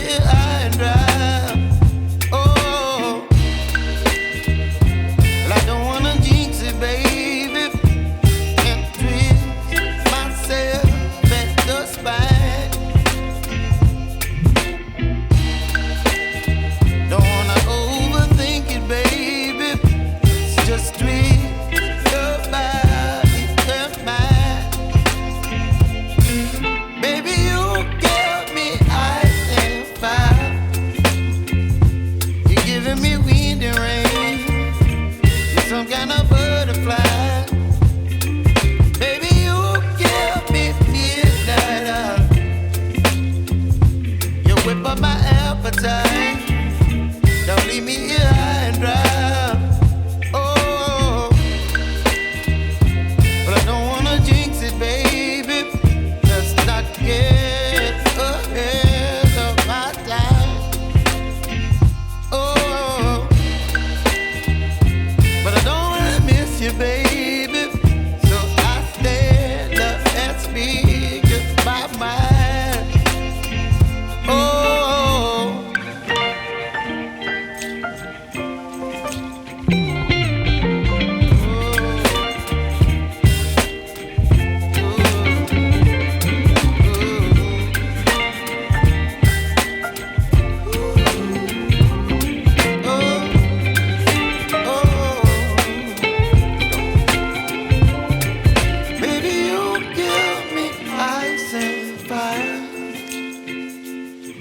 here high and dry. Oh, well, I don't wanna jinx it, baby, and twist myself at the spine. Don't wanna overthink it, baby. It's just twist your body and mine. Baby, you give me ice and fire. You're giving me wind and rain. You're some kind of butterfly. Baby, you give me midnight. You whip up my appetite. Don't leave me here high and dry. Oh, but I don't wanna jinx it, baby. Let's not get ahead of my time. Oh, but I don't wanna miss you, baby. So I stand up and speak my mind. Oh.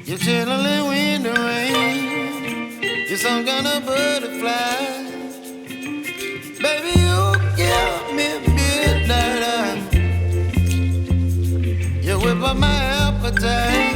You're chilling wind and rain. You're some kind of butterfly. Baby, you give me midnight. You whip up my appetite.